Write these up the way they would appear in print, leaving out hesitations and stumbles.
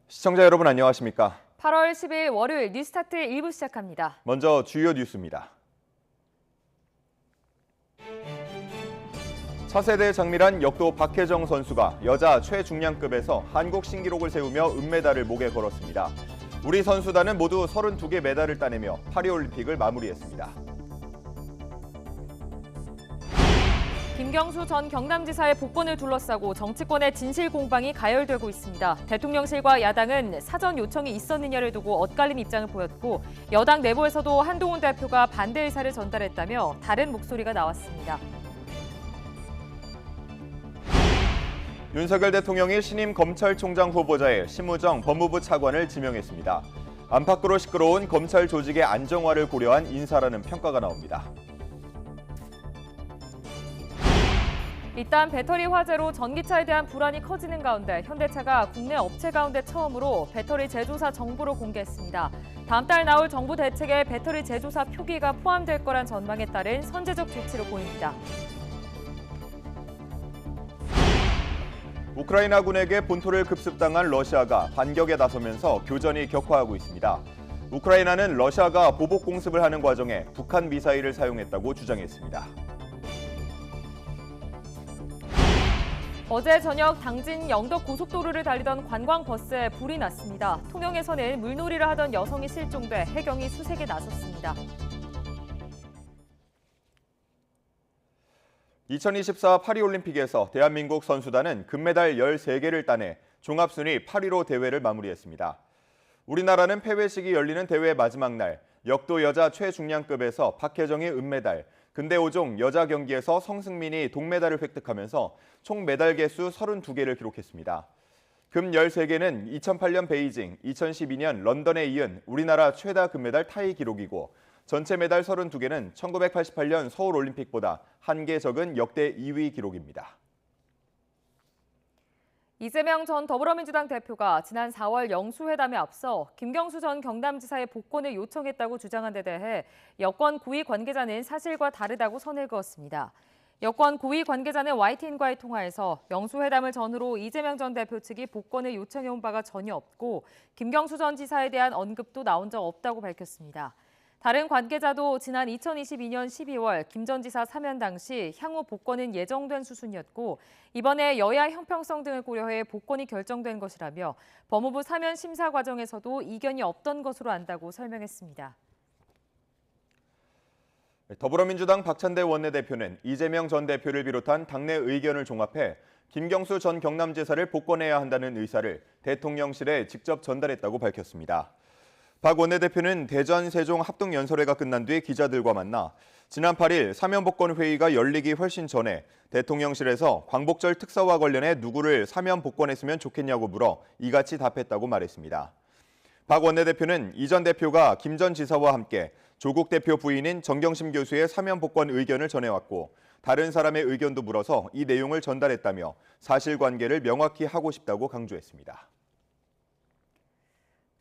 시청자 여러분 안녕하십니까? 8월 10일 월요일 뉴스타트 1부 시작합니다. 먼저 주요 뉴스입니다. 차세대 장미란 역도 박혜정 선수가 여자 최중량급에서 한국 신기록을 세우며 은메달을 목에 걸었습니다. 우리 선수단은 모두 32개 메달을 따내며 파리올림픽을 마무리했습니다. 김경수 전 경남지사의 복권을 둘러싸고 정치권의 진실 공방이 가열되고 있습니다. 대통령실과 야당은 사전 요청이 있었느냐를 두고 엇갈린 입장을 보였고 여당 내부에서도 한동훈 대표가 반대 의사를 전달했다며 다른 목소리가 나왔습니다. 윤석열 대통령이 신임 검찰총장 후보자에 심우정 법무부 차관을 지명했습니다. 안팎으로 시끄러운 검찰 조직의 안정화를 고려한 인사라는 평가가 나옵니다. 일단 배터리 화재로 전기차에 대한 불안이 커지는 가운데 현대차가 국내 업체 가운데 처음으로 배터리 제조사 정보를 공개했습니다. 다음 달 나올 정부 대책에 배터리 제조사 표기가 포함될 거란 전망에 따른 선제적 조치로 보입니다. 우크라이나군에게 본토를 급습당한 러시아가 반격에 나서면서 교전이 격화하고 있습니다. 우크라이나는 러시아가 보복 공습을 하는 과정에 북한 미사일을 사용했다고 주장했습니다. 어제 저녁 당진 영덕 고속도로를 달리던 관광버스에 불이 났습니다. 통영에서는 물놀이를 하던 여성이 실종돼 해경이 수색에 나섰습니다. 2024 파리올림픽에서 대한민국 선수단은 금메달 13개를 따내 종합순위 8위로 대회를 마무리했습니다. 우리나라는 폐회식이 열리는 대회 마지막 날 역도 여자 최중량급에서 박혜정이 은메달, 근대 5종 여자 경기에서 성승민이 동메달을 획득하면서 총 메달 개수 32개를 기록했습니다. 금 13개는 2008년 베이징, 2012년 런던에 이은 우리나라 최다 금메달 타이 기록이고 전체 메달 32개는 1988년 서울올림픽보다 1개 적은 역대 2위 기록입니다. 이재명 전 더불어민주당 대표가 지난 4월 영수회담에 앞서 김경수 전 경남지사의 복권을 요청했다고 주장한 데 대해 여권 고위 관계자는 사실과 다르다고 선을 그었습니다. 여권 고위 관계자는 YTN과의 통화에서 영수회담을 전후로 이재명 전 대표 측이 복권을 요청해온 바가 전혀 없고 김경수 전 지사에 대한 언급도 나온 적 없다고 밝혔습니다. 다른 관계자도 지난 2022년 12월 김 전 지사 사면 당시 향후 복권은 예정된 수순이었고 이번에 여야 형평성 등을 고려해 복권이 결정된 것이라며 법무부 사면 심사 과정에서도 이견이 없던 것으로 안다고 설명했습니다. 더불어민주당 박찬대 원내대표는 이재명 전 대표를 비롯한 당내 의견을 종합해 김경수 전 경남지사를 복권해야 한다는 의사를 대통령실에 직접 전달했다고 밝혔습니다. 박 원내대표는 대전, 세종 합동연설회가 끝난 뒤 기자들과 만나 지난 8일 사면복권 회의가 열리기 훨씬 전에 대통령실에서 광복절 특사와 관련해 누구를 사면 복권했으면 좋겠냐고 물어 이같이 답했다고 말했습니다. 박 원내대표는 이 전 대표가 김 전 지사와 함께 조국 대표 부인인 정경심 교수의 사면 복권 의견을 전해왔고 다른 사람의 의견도 물어서 이 내용을 전달했다며 사실관계를 명확히 하고 싶다고 강조했습니다.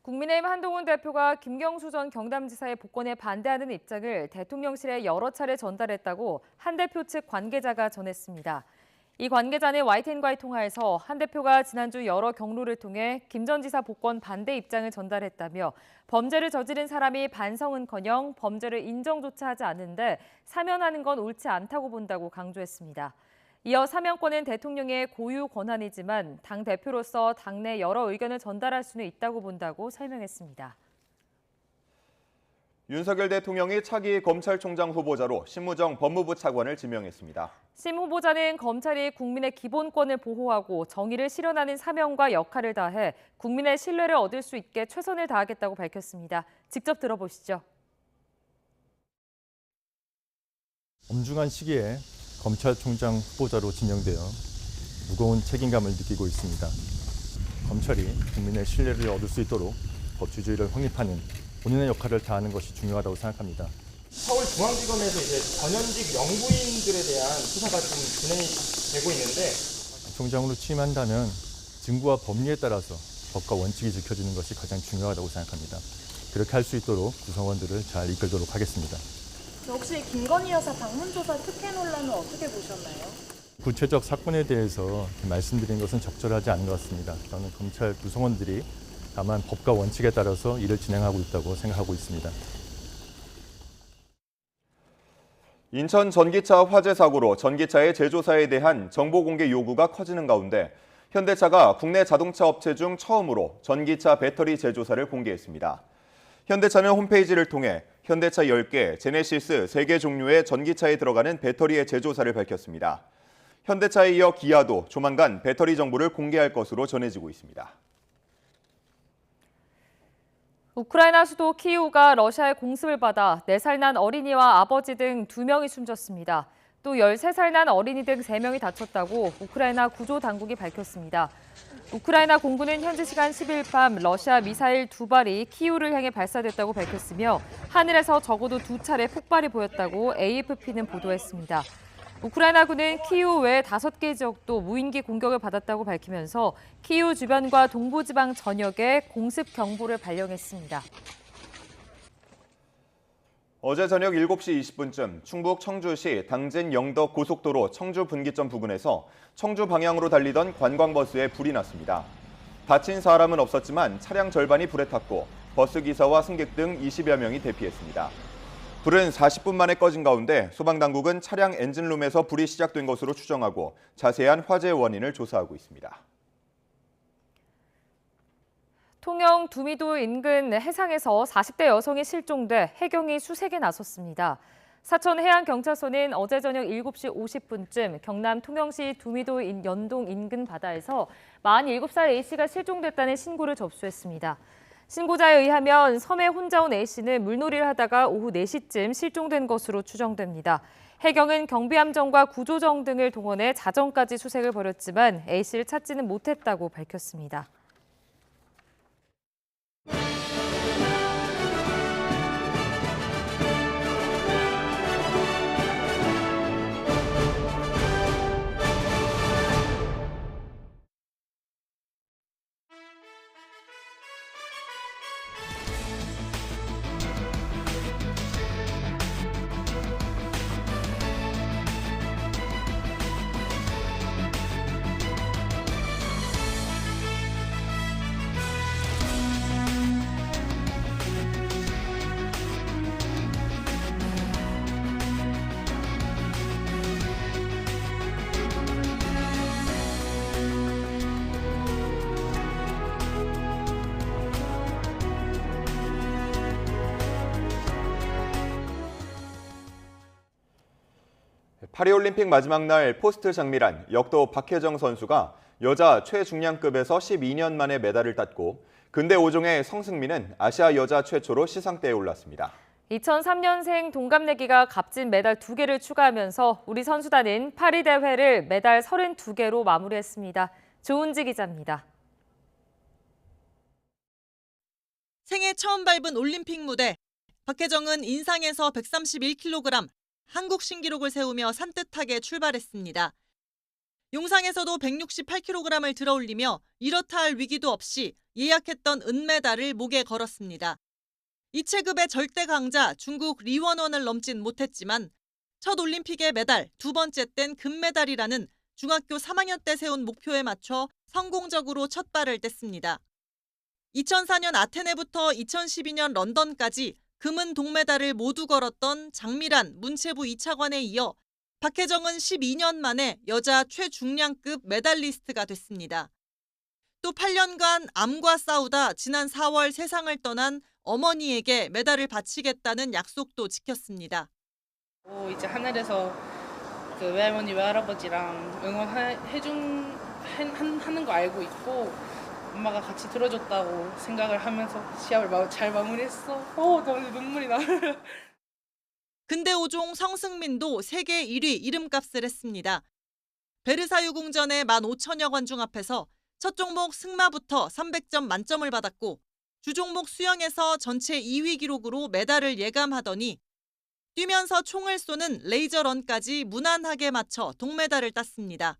국민의힘 한동훈 대표가 김경수 전 경남지사의 복권에 반대하는 입장을 대통령실에 여러 차례 전달했다고 한 대표 측 관계자가 전했습니다. 이 관계자는 YTN과의 통화에서 한 대표가 지난주 여러 경로를 통해 김 전 지사 복권 반대 입장을 전달했다며 범죄를 저지른 사람이 반성은커녕 범죄를 인정조차 하지 않는데 사면하는 건 옳지 않다고 본다고 강조했습니다. 이어 사면권은 대통령의 고유 권한이지만 당 대표로서 당내 여러 의견을 전달할 수는 있다고 본다고 설명했습니다. 윤석열 대통령이 차기 검찰총장 후보자로 심우정 법무부 차관을 지명했습니다. 심 후보자는 검찰이 국민의 기본권을 보호하고 정의를 실현하는 사명과 역할을 다해 국민의 신뢰를 얻을 수 있게 최선을 다하겠다고 밝혔습니다. 직접 들어보시죠. 엄중한 시기에 검찰총장 후보자로 지명되어 무거운 책임감을 느끼고 있습니다. 검찰이 국민의 신뢰를 얻을 수 있도록 법치주의를 확립하는 본인의 역할을 다하는 것이 중요하다고 생각합니다. 서울중앙지검에서 이제 전현직 영부인들에 대한 수사가 지금 진행이 되고 있는데 총장으로 취임한다면 증거와 법리에 따라서 법과 원칙이 지켜지는 것이 가장 중요하다고 생각합니다. 그렇게 할 수 있도록 구성원들을 잘 이끌도록 하겠습니다. 혹시 김건희 여사 방문조사 특혜 논란은 어떻게 보셨나요? 구체적 사건에 대해서 말씀드린 것은 적절하지 않은 것 같습니다. 저는 검찰 구성원들이 다만 법과 원칙에 따라서 일을 진행하고 있다고 생각하고 있습니다. 인천 전기차 화재 사고로 전기차의 제조사에 대한 정보 공개 요구가 커지는 가운데 현대차가 국내 자동차 업체 중 처음으로 전기차 배터리 제조사를 공개했습니다. 현대차는 홈페이지를 통해 현대차 10개, 제네시스 3개 종류의 전기차에 들어가는 배터리의 제조사를 밝혔습니다. 현대차에 이어 기아도 조만간 배터리 정보를 공개할 것으로 전해지고 있습니다. 우크라이나 수도 키이우가 러시아의 공습을 받아 4살 난 어린이와 아버지 등 2명이 숨졌습니다. 또 13살 난 어린이 등 3명이 다쳤다고 우크라이나 구조 당국이 밝혔습니다. 우크라이나 공군은 현지 시간 10일 밤 러시아 미사일 2발이 키이우를 향해 발사됐다고 밝혔으며 하늘에서 적어도 2차례 폭발이 보였다고 AFP는 보도했습니다. 우크라이나군은 키이우 외 5개 지역도 무인기 공격을 받았다고 밝히면서 키이우 주변과 동부지방 전역에 공습 경보를 발령했습니다. 어제 저녁 7시 20분쯤 충북 청주시 당진 영덕 고속도로 청주 분기점 부근에서 청주 방향으로 달리던 관광버스에 불이 났습니다. 다친 사람은 없었지만 차량 절반이 불에 탔고 버스 기사와 승객 등 20여 명이 대피했습니다. 불은 40분 만에 꺼진 가운데 소방당국은 차량 엔진룸에서 불이 시작된 것으로 추정하고 자세한 화재 원인을 조사하고 있습니다. 통영 두미도 인근 해상에서 40대 여성이 실종돼 해경이 수색에 나섰습니다. 사천해양경찰서는 어제 저녁 7시 50분쯤 경남 통영시 두미도 연동 인근 바다에서 47살 A씨가 실종됐다는 신고를 접수했습니다. 신고자에 의하면 섬에 혼자 온 A씨는 물놀이를 하다가 오후 4시쯤 실종된 것으로 추정됩니다. 해경은 경비함정과 구조정 등을 동원해 자정까지 수색을 벌였지만 A씨를 찾지는 못했다고 밝혔습니다. 파리올림픽 마지막 날 포스트 장미란 역도 박혜정 선수가 여자 최중량급에서 12년 만에 메달을 땄고 근대 5종의 성승민은 아시아 여자 최초로 시상대에 올랐습니다. 2003년생 동갑내기가 값진 메달 2개를 추가하면서 우리 선수단은 파리 대회를 메달 32개로 마무리했습니다. 조은지 기자입니다. 생애 처음 밟은 올림픽 무대. 박혜정은 인상에서 131kg, 한국 신기록을 세우며 산뜻하게 출발했습니다. 용상에서도 168kg을 들어올리며 이렇다 할 위기도 없이 예약했던 은메달을 목에 걸었습니다. 이 체급의 절대 강자 중국 리원원을 넘진 못했지만 첫 올림픽의 메달, 2번째 땐 금메달이라는 중학교 3학년 때 세운 목표에 맞춰 성공적으로 첫 발을 뗐습니다. 2004년 아테네부터 2012년 런던까지 금은 동메달을 모두 걸었던 장미란, 문체부 2차관에 이어 박혜정은 12년 만에 여자 최중량급 메달리스트가 됐습니다. 또 8년간 암과 싸우다 지난 4월 세상을 떠난 어머니에게 메달을 바치겠다는 약속도 지켰습니다. 이제 하늘에서 그 외할머니, 외할아버지랑 하는 거 알고 있고 엄마가 같이 들어줬다고 생각을 하면서 시합을 잘 마무리했어. 너무 눈물이 나. 근대 5종 성승민도 세계 1위 이름값을 했습니다. 베르사유 궁전의 15,000여 관중 앞에서 첫 종목 승마부터 300점 만점을 받았고 주종목 수영에서 전체 2위 기록으로 메달을 예감하더니 뛰면서 총을 쏘는 레이저런까지 무난하게 맞춰 동메달을 땄습니다.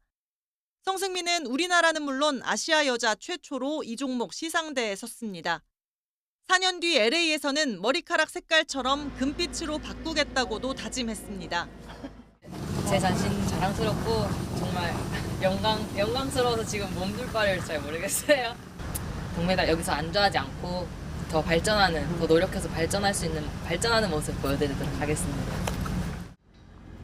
성승민은 우리나라는 물론 아시아 여자 최초로 이 종목 시상대에 섰습니다. 4년 뒤 LA에서는 머리카락 색깔처럼 금빛으로 바꾸겠다고도 다짐했습니다. 제 자신 자랑스럽고 정말 영광스러워서 지금 몸둘 바를 잘 모르겠어요. 동메달 여기서 안주하지 않고 더 발전하는, 더 노력해서 발전하는 모습 보여드리도록 하겠습니다.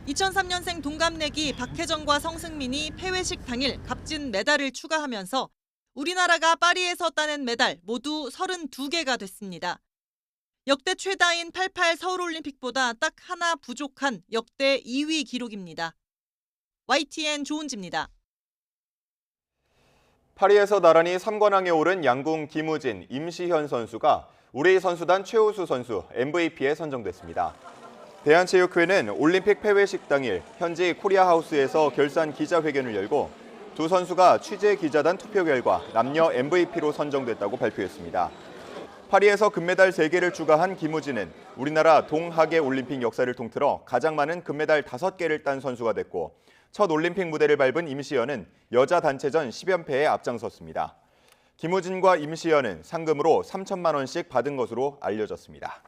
2003년생 동갑내기 박혜정과 성승민이 폐회식 당일 값진 메달을 추가하면서 우리나라가 파리에서 따낸 메달 모두 32개가 됐습니다. 역대 최다인 88 서울올림픽보다 딱 하나 부족한 역대 2위 기록입니다. YTN 조은지입니다. 파리에서 나란히 3관왕에 오른 양궁 김우진, 임시현 선수가 우리 선수단 최우수 선수 MVP에 선정됐습니다. 대한체육회는 올림픽 폐회식 당일 현지 코리아하우스에서 결산 기자회견을 열고 두 선수가 취재 기자단 투표 결과 남녀 MVP로 선정됐다고 발표했습니다. 파리에서 금메달 3개를 추가한 김우진은 우리나라 동하계 올림픽 역사를 통틀어 가장 많은 금메달 5개를 딴 선수가 됐고 첫 올림픽 무대를 밟은 임시현은 여자 단체전 10연패에 앞장섰습니다. 김우진과 임시현은 상금으로 3천만 원씩 받은 것으로 알려졌습니다.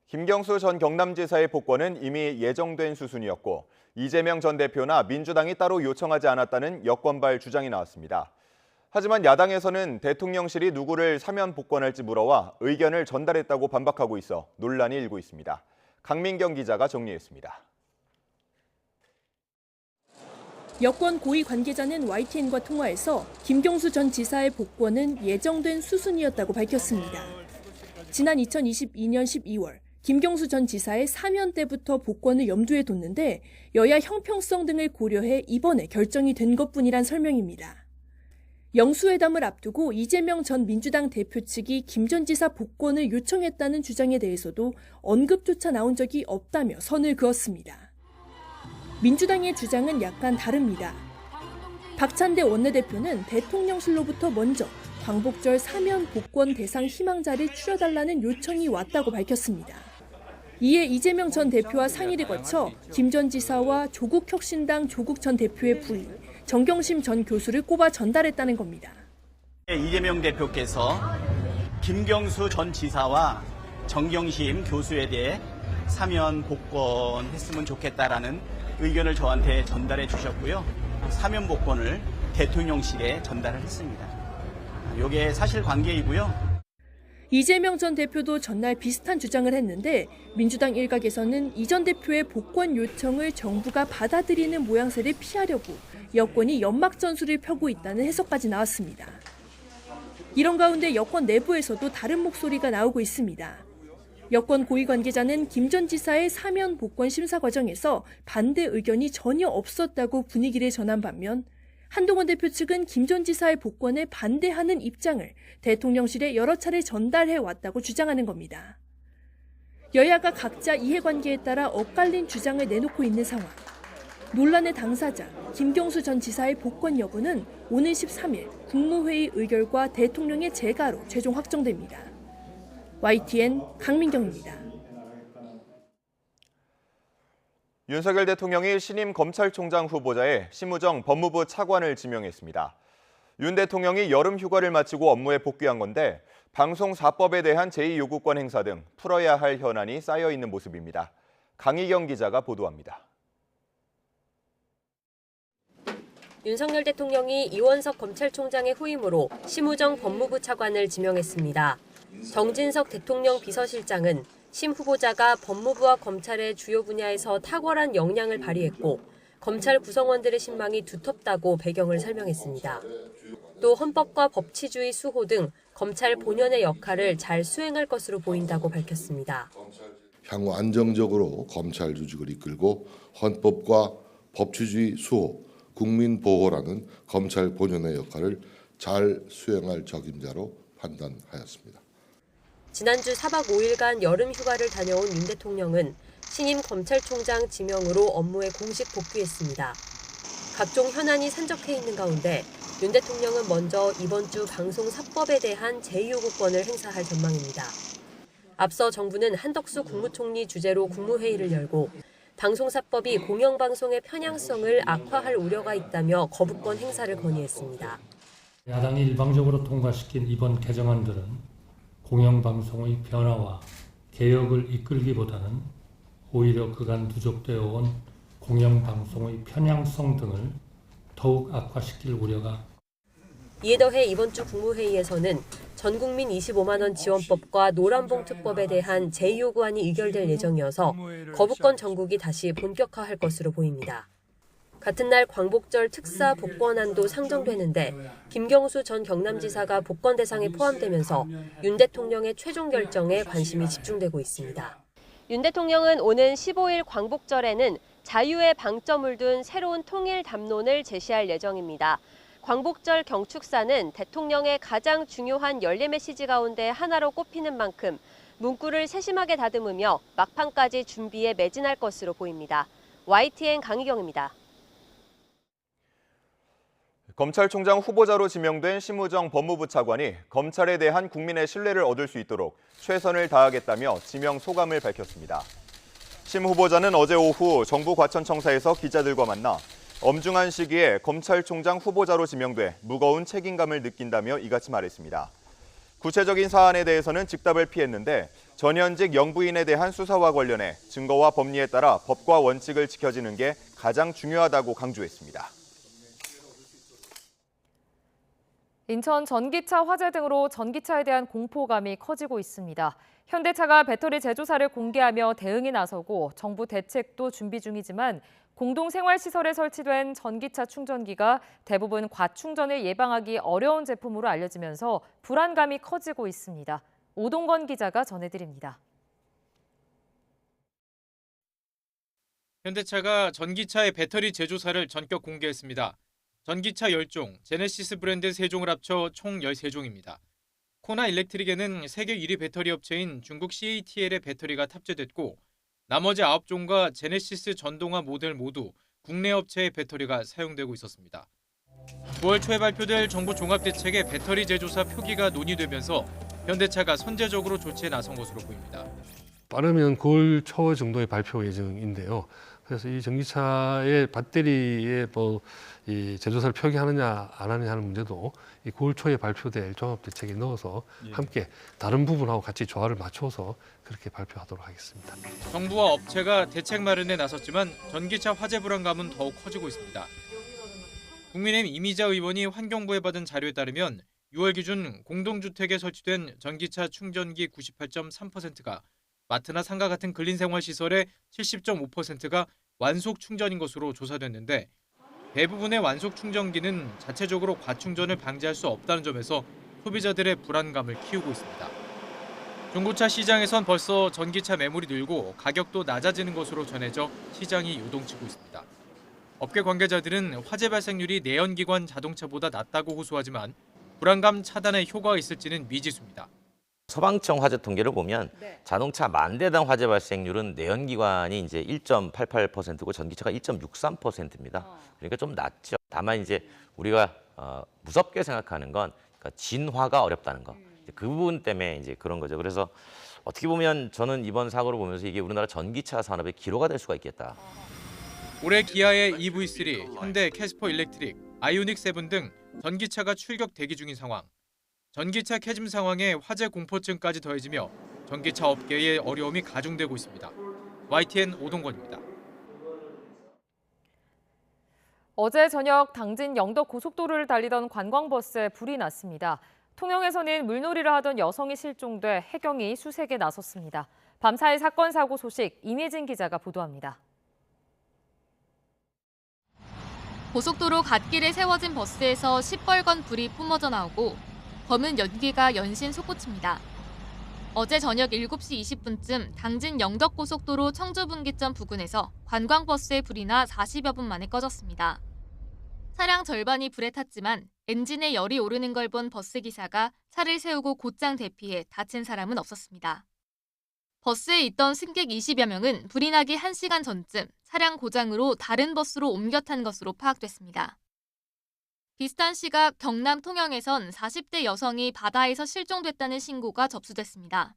김경수 전 경남지사의 복권은 이미 예정된 수순이었고 이재명 전 대표나 민주당이 따로 요청하지 않았다는 여권발 주장이 나왔습니다. 하지만 야당에서는 대통령실이 누구를 사면 복권할지 물어와 의견을 전달했다고 반박하고 있어 논란이 일고 있습니다. 강민경 기자가 정리했습니다. 여권 고위 관계자는 YTN과 통화에서 김경수 전 지사의 복권은 예정된 수순이었다고 밝혔습니다. 지난 2022년 12월 김경수 전 지사의 사면 때부터 복권을 염두에 뒀는데 여야 형평성 등을 고려해 이번에 결정이 된 것뿐이란 설명입니다. 영수회담을 앞두고 이재명 전 민주당 대표 측이 김 전 지사 복권을 요청했다는 주장에 대해서도 언급조차 나온 적이 없다며 선을 그었습니다. 민주당의 주장은 약간 다릅니다. 박찬대 원내대표는 대통령실로부터 먼저 광복절 사면 복권 대상 희망자를 추려달라는 요청이 왔다고 밝혔습니다. 이에 이재명 전 대표와 상의를 거쳐 김 전 지사와 조국혁신당 조국 전 대표의 부인 정경심 전 교수를 꼽아 전달했다는 겁니다. 이재명 대표께서 김경수 전 지사와 정경심 교수에 대해 사면 복권했으면 좋겠다라는 의견을 저한테 전달해 주셨고요. 사면 복권을 대통령실에 전달을 했습니다. 이게 사실관계이고요. 이재명 전 대표도 전날 비슷한 주장을 했는데 민주당 일각에서는 이 전 대표의 복권 요청을 정부가 받아들이는 모양새를 피하려고 여권이 연막전술을 펴고 있다는 해석까지 나왔습니다. 이런 가운데 여권 내부에서도 다른 목소리가 나오고 있습니다. 여권 고위 관계자는 김 전 지사의 사면 복권 심사 과정에서 반대 의견이 전혀 없었다고 분위기를 전한 반면 한동훈 대표 측은 김 전 지사의 복권에 반대하는 입장을 대통령실에 여러 차례 전달해 왔다고 주장하는 겁니다. 여야가 각자 이해관계에 따라 엇갈린 주장을 내놓고 있는 상황. 논란의 당사자 김경수 전 지사의 복권 여부는 오는 13일 국무회의 의결과 대통령의 재가로 최종 확정됩니다. YTN 강민경입니다. 윤석열 대통령이 신임 검찰총장 후보자에 심우정 법무부 차관을 지명했습니다. 윤 대통령이 여름 휴가를 마치고 업무에 복귀한 건데 방송사법에 대한 제2요구권 행사 등 풀어야 할 현안이 쌓여 있는 모습입니다. 강희경 기자가 보도합니다. 윤석열 대통령이 이원석 검찰총장의 후임으로 심우정 법무부 차관을 지명했습니다. 정진석 대통령 비서실장은 심 후보자가 법무부와 검찰의 주요 분야에서 탁월한 역량을 발휘했고 검찰 구성원들의 신망이 두텁다고 배경을 설명했습니다. 또 헌법과 법치주의 수호 등 검찰 본연의 역할을 잘 수행할 것으로 보인다고 밝혔습니다. 향후 안정적으로 검찰 조직을 이끌고 헌법과 법치주의 수호, 국민 보호라는 검찰 본연의 역할을 잘 수행할 적임자로 판단하였습니다. 지난주 4박 5일간 여름 휴가를 다녀온 윤 대통령은 신임 검찰총장 지명으로 업무에 공식 복귀했습니다. 각종 현안이 산적해 있는 가운데 윤 대통령은 먼저 이번 주 방송사법에 대한 제2요구권을 행사할 전망입니다. 앞서 정부는 한덕수 국무총리 주재로 국무회의를 열고 방송사법이 공영방송의 편향성을 악화할 우려가 있다며 거부권 행사를 건의했습니다. 야당이 일방적으로 통과시킨 이번 개정안들은 공영방송의 변화와 개혁을 이끌기보다는 오히려 그간 누적되어 온 공영방송의 편향성 등을 더욱 악화시킬 우려가. 이에 더해 이번 주 국무회의에서는 전국민 25만 원 지원법과 노란봉투법에 대한 제2요구안이 의결될 예정이어서 거부권 정국이 다시 본격화할 것으로 보입니다. 같은 날 광복절 특사 복권안도 상정되는데 김경수 전 경남지사가 복권 대상에 포함되면서 윤 대통령의 최종 결정에 관심이 집중되고 있습니다. 윤 대통령은 오는 15일 광복절에는 자유의 방점을 둔 새로운 통일 담론을 제시할 예정입니다. 광복절 경축사는 대통령의 가장 중요한 연례 메시지 가운데 하나로 꼽히는 만큼 문구를 세심하게 다듬으며 막판까지 준비에 매진할 것으로 보입니다. YTN 강희경입니다. 검찰총장 후보자로 지명된 심우정 법무부 차관이 검찰에 대한 국민의 신뢰를 얻을 수 있도록 최선을 다하겠다며 지명 소감을 밝혔습니다. 심 후보자는 어제 오후 정부 과천청사에서 기자들과 만나 엄중한 시기에 검찰총장 후보자로 지명돼 무거운 책임감을 느낀다며 이같이 말했습니다. 구체적인 사안에 대해서는 즉답을 피했는데 전현직 영부인에 대한 수사와 관련해 증거와 법리에 따라 법과 원칙을 지켜지는 게 가장 중요하다고 강조했습니다. 인천 전기차 화재 등으로 전기차에 대한 공포감이 커지고 있습니다. 현대차가 배터리 제조사를 공개하며 대응에 나서고 정부 대책도 준비 중이지만 공동생활시설에 설치된 전기차 충전기가 대부분 과충전을 예방하기 어려운 제품으로 알려지면서 불안감이 커지고 있습니다. 오동건 기자가 전해드립니다. 현대차가 전기차의 배터리 제조사를 전격 공개했습니다. 전기차 10종, 제네시스 브랜드 3종을 합쳐 총 13종입니다. 코나 일렉트릭에는 세계 1위 배터리 업체인 중국 CATL의 배터리가 탑재됐고 나머지 9종과 제네시스 전동화 모델 모두 국내 업체의 배터리가 사용되고 있었습니다. 9월 초에 발표될 정부 종합대책의 배터리 제조사 표기가 논의되면서 현대차가 선제적으로 조치에 나선 것으로 보입니다. 빠르면 9월 초 정도의 발표 예정인데요. 그래서 이 전기차의 배터리에 이 제조사를 표기하느냐 안 하느냐 하는 문제도 이 9월 초에 발표될 종합대책에 넣어서 함께 다른 부분하고 같이 조화를 맞춰서 그렇게 발표하도록 하겠습니다. 정부와 업체가 대책 마련에 나섰지만 전기차 화재 불안감은 더욱 커지고 있습니다. 국민의힘 이미자 의원이 환경부에 받은 자료에 따르면 6월 기준 공동주택에 설치된 전기차 충전기 98.3%가 마트나 상가 같은 근린생활시설의 70.5%가 완속 충전인 것으로 조사됐는데 대부분의 완속 충전기는 자체적으로 과충전을 방지할 수 없다는 점에서 소비자들의 불안감을 키우고 있습니다. 중고차 시장에선 벌써 전기차 매물이 늘고 가격도 낮아지는 것으로 전해져 시장이 요동치고 있습니다. 업계 관계자들은 화재 발생률이 내연기관 자동차보다 낮다고 호소하지만 불안감 차단에 효과가 있을지는 미지수입니다. 소방청 화재 통계를 보면 자동차 10,000대당 화재 발생률은 내연기관이 이제 1.88%고 전기차가 1.63%입니다. 그러니까 좀 낮죠. 다만 이제 우리가 무섭게 생각하는 건 그러니까 진화가 어렵다는 거. 그 부분 때문에 이제 그런 거죠. 그래서 어떻게 보면 저는 이번 사고를 보면서 이게 우리나라 전기차 산업의 기로가 될 수가 있겠다. 올해 기아의 EV3, 현대 캐스퍼 일렉트릭, 아이오닉 7 등 전기차가 출격 대기 중인 상황. 전기차 캐즘 상황에 화재 공포증까지 더해지며 전기차 업계의 어려움이 가중되고 있습니다. YTN 오동건입니다. 어제 저녁 당진 영덕 고속도로를 달리던 관광버스에 불이 났습니다. 통영에서는 물놀이를 하던 여성이 실종돼 해경이 수색에 나섰습니다. 밤사이 사건 사고 소식 임예진 기자가 보도합니다. 고속도로 갓길에 세워진 버스에서 시뻘건 불이 뿜어져 나오고 검은 연기가 연신 솟구칩니다. 어제 저녁 7시 20분쯤 당진 영덕고속도로 청주분기점 부근에서 관광버스에 불이 나 40여 분 만에 꺼졌습니다. 차량 절반이 불에 탔지만 엔진에 열이 오르는 걸 본 버스기사가 차를 세우고 곧장 대피해 다친 사람은 없었습니다. 버스에 있던 승객 20여 명은 불이 나기 1시간 전쯤 차량 고장으로 다른 버스로 옮겨 탄 것으로 파악됐습니다. 비슷한 시각 경남 통영에선 40대 여성이 바다에서 실종됐다는 신고가 접수됐습니다.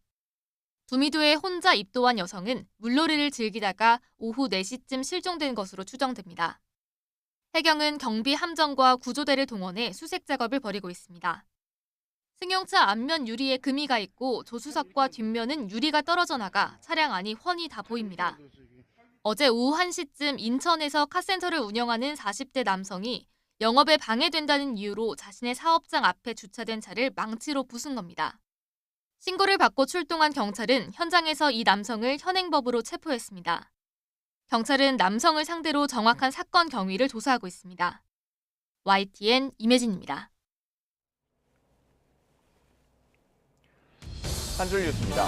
두미도에 혼자 입도한 여성은 물놀이를 즐기다가 오후 4시쯤 실종된 것으로 추정됩니다. 해경은 경비 함정과 구조대를 동원해 수색 작업을 벌이고 있습니다. 승용차 앞면 유리에 금이가 있고 조수석과 뒷면은 유리가 떨어져 나가 차량 안이 훤히 다 보입니다. 어제 오후 1시쯤 인천에서 카센터를 운영하는 40대 남성이 영업에 방해된다는 이유로 자신의 사업장 앞에 주차된 차를 망치로 부순 겁니다. 신고를 받고 출동한 경찰은 현장에서 이 남성을 현행법으로 체포했습니다. 경찰은 남성을 상대로 정확한 사건 경위를 조사하고 있습니다. YTN 임혜진입니다. 한 줄 뉴스입니다.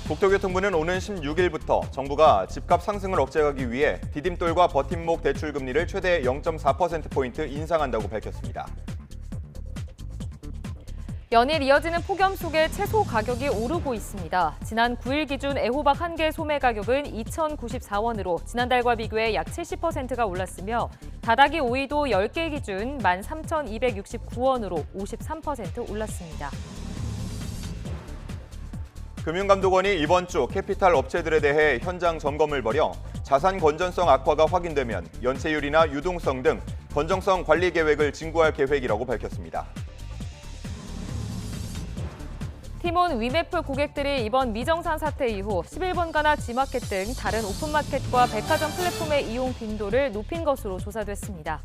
국토교통부는 오는 16일부터 정부가 집값 상승을 억제하기 위해 디딤돌과 버팀목 대출 금리를 최대 0.4%포인트 인상한다고 밝혔습니다. 연일 이어지는 폭염 속에 채소 가격이 오르고 있습니다. 지난 9일 기준 애호박 1개 소매 가격은 2,094원으로 지난달과 비교해 약 70%가 올랐으며 다다기 오이도 10개 기준 13,269원으로 53% 올랐습니다. 금융감독원이 이번 주 캐피탈 업체들에 대해 현장 점검을 벌여 자산 건전성 악화가 확인되면 연체율이나 유동성 등 건전성 관리 계획을 진구할 계획이라고 밝혔습니다. 티몬 위메프 고객들이 이번 미정산 사태 이후 11번가나 G마켓 등 다른 오픈마켓과 백화점 플랫폼의 이용 빈도를 높인 것으로 조사됐습니다.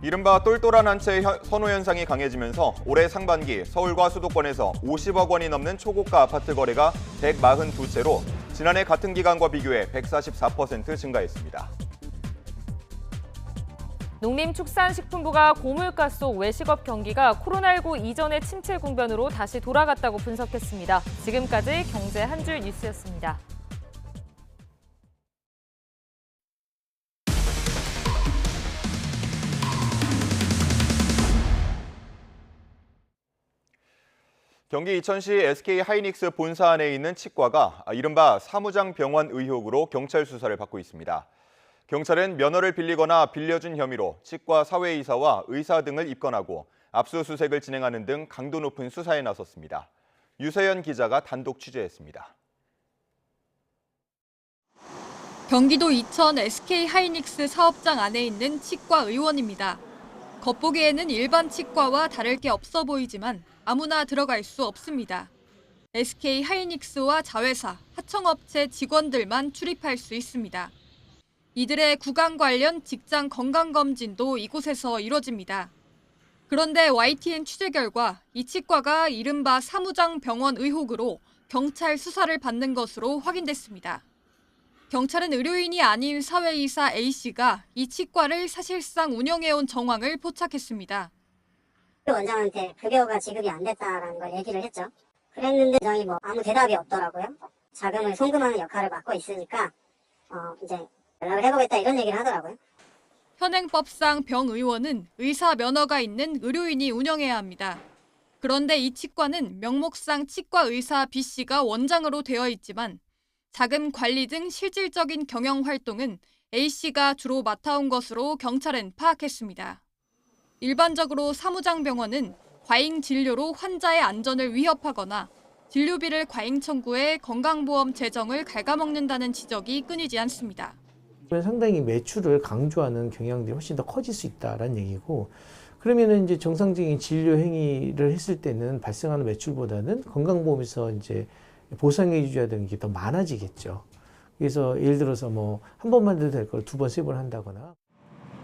이른바 똘똘한 한 채 선호 현상이 강해지면서 올해 상반기 서울과 수도권에서 50억 원이 넘는 초고가 아파트 거래가 142채로 지난해 같은 기간과 비교해 144% 증가했습니다. 농림축산식품부가 고물가 속 외식업 경기가 코로나19 이전의 침체 국면으로 다시 돌아갔다고 분석했습니다. 지금까지 경제 한 줄 뉴스였습니다. 경기 이천시 SK하이닉스 본사 안에 있는 치과가 이른바 사무장병원 의혹으로 경찰 수사를 받고 있습니다. 경찰은 면허를 빌리거나 빌려준 혐의로 치과 사회이사와 의사 등을 입건하고 압수수색을 진행하는 등 강도 높은 수사에 나섰습니다. 유세연 기자가 단독 취재했습니다. 경기도 이천 SK하이닉스 사업장 안에 있는 치과 의원입니다. 겉보기에는 일반 치과와 다를 게 없어 보이지만 아무나 들어갈 수 없습니다. SK하이닉스와 자회사, 하청업체 직원들만 출입할 수 있습니다. 이들의 구강 관련 직장 건강검진도 이곳에서 이뤄집니다. 그런데 YTN 취재 결과 이 치과가 이른바 사무장 병원 의혹으로 경찰 수사를 받는 것으로 확인됐습니다. 경찰은 의료인이 아닌 사회이사 A씨가 이 치과를 사실상 운영해온 정황을 포착했습니다. 원장한테 급여가 지급이 안 됐다라는 걸 얘기를 했죠. 그랬는데 원장이 아무 대답이 없더라고요. 자금을 송금하는 역할을 맡고 있으니까 이제 연락을 해보겠다 이런 얘기를 하더라고요. 현행법상 병 의원은 의사 면허가 있는 의료인이 운영해야 합니다. 그런데 이 치과는 명목상 치과 의사 B씨가 원장으로 되어 있지만 자금 관리 등 실질적인 경영 활동은 A씨가 주로 맡아온 것으로 경찰은 파악했습니다. 일반적으로 사무장병원은 과잉 진료로 환자의 안전을 위협하거나 진료비를 과잉 청구해 건강보험 재정을 갉아먹는다는 지적이 끊이지 않습니다. 상당히 매출을 강조하는 경향들이 훨씬 더 커질 수 있다라는 얘기고, 그러면은 이제 정상적인 진료 행위를 했을 때는 발생하는 매출보다는 건강보험에서 이제 보상해 주셔야 되는 게 더 많아지겠죠. 그래서 예를 들어서 한 번만 해도 될 걸 2번, 3번 한다거나.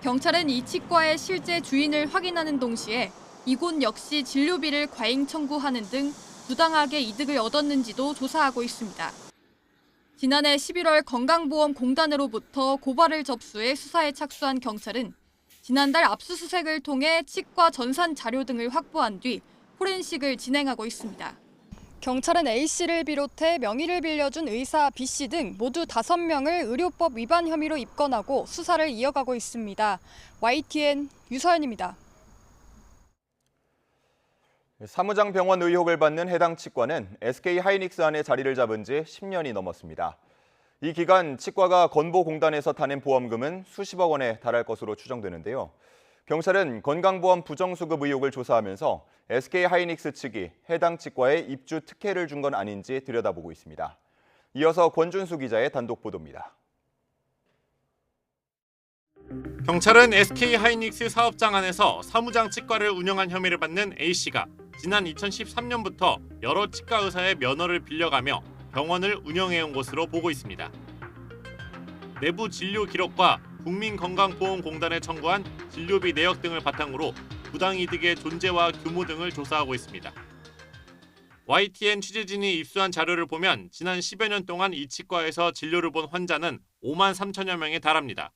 경찰은 이 치과의 실제 주인을 확인하는 동시에 이곳 역시 진료비를 과잉 청구하는 등 부당하게 이득을 얻었는지도 조사하고 있습니다. 지난해 11월 건강보험공단으로부터 고발을 접수해 수사에 착수한 경찰은 지난달 압수수색을 통해 치과 전산 자료 등을 확보한 뒤 포렌식을 진행하고 있습니다. 경찰은 A씨를 비롯해 명의를 빌려준 의사 B씨 등 모두 5명을 의료법 위반 혐의로 입건하고 수사를 이어가고 있습니다. YTN 유서연입니다. 사무장병원 의혹을 받는 해당 치과는 SK하이닉스 안에 자리를 잡은 지 10년이 넘었습니다. 이 기간 치과가 건보공단에서 타낸 보험금은 수십억 원에 달할 것으로 추정되는데요. 경찰은 건강보험 부정수급 의혹을 조사하면서 SK하이닉스 측이 해당 치과에 입주 특혜를 준 건 아닌지 들여다보고 있습니다. 이어서 권준수 기자의 단독 보도입니다. 경찰은 SK하이닉스 사업장 안에서 사무장 치과를 운영한 혐의를 받는 A씨가 지난 2013년부터 여러 치과 의사의 면허를 빌려가며 병원을 운영해온 것으로 보고 있습니다. 내부 진료 기록과 국민건강보험공단에 청구한 진료비 내역 등을 바탕으로 부당이득의 존재와 규모 등을 조사하고 있습니다. YTN 취재진이 입수한 자료를 보면 지난 10여 년 동안 이 치과에서 진료를 본 환자는 5만 3천여 명에 달합니다.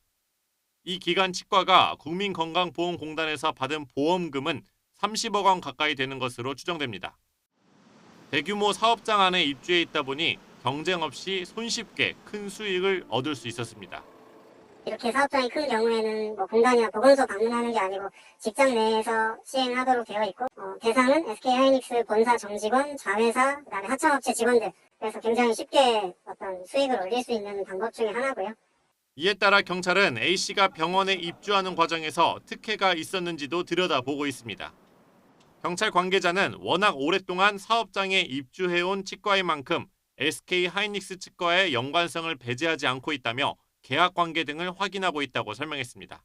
이 기간 치과가 국민건강보험공단에서 받은 보험금은 30억 원 가까이 되는 것으로 추정됩니다. 대규모 사업장 안에 입주해 있다 보니 경쟁 없이 손쉽게 큰 수익을 얻을 수 있었습니다. 이렇게 사업장이 큰 경우에는 공단이나 보건소 방문하는 게 아니고 직장 내에서 시행하도록 되어 있고 대상은 SK하이닉스 본사 정직원, 자회사, 그다음에 하청업체 직원들. 그래서 굉장히 쉽게 어떤 수익을 올릴 수 있는 방법 중에 하나고요. 이에 따라 경찰은 A씨가 병원에 입주하는 과정에서 특혜가 있었는지도 들여다보고 있습니다. 경찰 관계자는 워낙 오랫동안 사업장에 입주해온 치과인 만큼 SK하이닉스 치과의 연관성을 배제하지 않고 있다며 계약 관계 등을 확인하고 있다고 설명했습니다.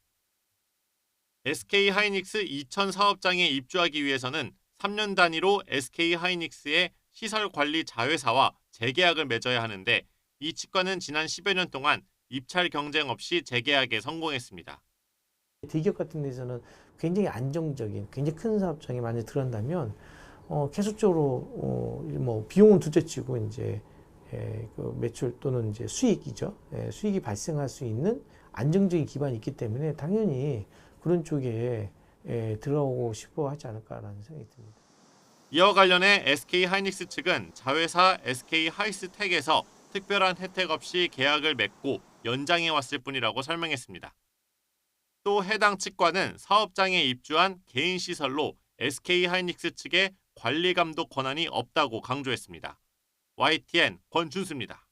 SK하이닉스 이천 사업장에 입주하기 위해서는 3년 단위로 SK하이닉스의 시설관리 자회사와 재계약을 맺어야 하는데 이 치과는 지난 10여 년 동안 입찰 경쟁 없이 재계약에 성공했습니다. 대기업 같은 데서는 굉장히 안정적인, 굉장히 큰 사업장이 만약 들어간다면 계속적으로 비용은 둘째치고 이제 그 매출 또는 이제 수익이죠. 수익이 발생할 수 있는 안정적인 기반이 있기 때문에 당연히 그런 쪽에 들어오고 싶어 하지 않을까라는 생각이 듭니다. 이와 관련해 SK하이닉스 측은 자회사 SK하이스텍에서 특별한 혜택 없이 계약을 맺고 연장해 왔을 뿐이라고 설명했습니다. 또 해당 치과는 사업장에 입주한 개인 시설로 SK하이닉스 측에 관리 감독 권한이 없다고 강조했습니다. YTN 권준수입니다.